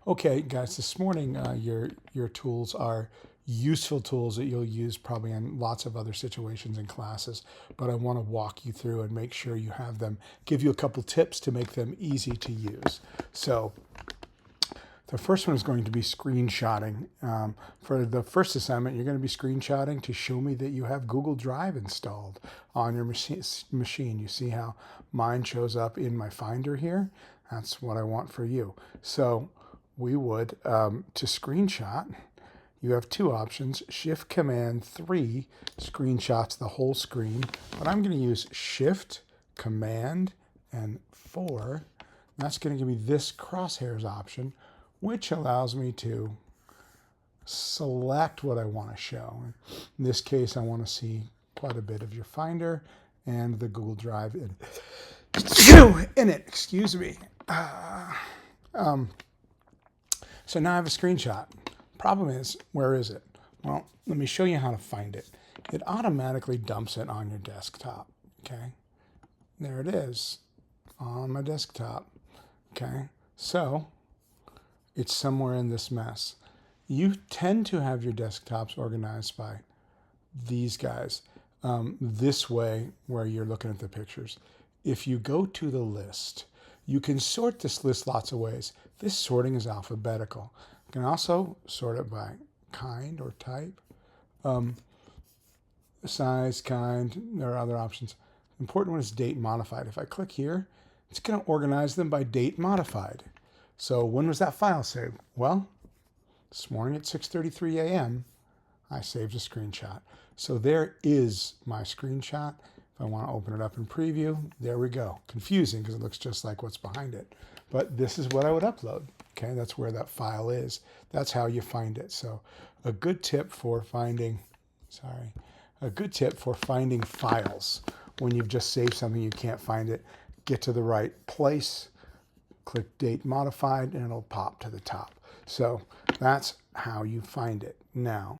Okay, guys, this morning your tools are useful tools that you'll use probably in lots of other situations and classes, but I want to walk you through and make sure you have them, give you a couple tips to make them easy to use. So the first one is going to be screenshotting. For the first assignment, you're going to be screenshotting to show me that you have Google Drive installed on your machine. You see how mine shows up in my Finder here? That's what I want for you. So we would, to screenshot, you have two options. Shift Command 3 screenshots the whole screen, but I'm going to use Shift Command and 4. That's going to give me this crosshairs option, which allows me to select what I want to show. In this case, I want to see quite a bit of your Finder and the Google Drive in it. Excuse me. So now I have a screenshot. Problem is, where is it? Well, let me show you how to find it. It automatically dumps it on your desktop. Okay, there it is on my desktop. Okay, so it's somewhere in this mess. You tend to have your desktops organized by these guys, this way where you're looking at the pictures. If you go to the list, you can sort this list lots of ways. This sorting is alphabetical. You can also sort it by kind or type, size, kind. There are other options. The important one is date modified. If I click here, it's going to organize them by date modified. So when was that file saved? Well, this morning at 6:33 a.m., I saved a screenshot. So there is my screenshot. If I want to open it up in preview, there we go. Confusing because it looks just like what's behind it. But this is what I would upload. Okay, that's where that file is. That's how you find it. So a good tip for finding, files when you've just saved something, you can't find it, get to the right place, click date modified, and it'll pop to the top. So that's how you find it. Now,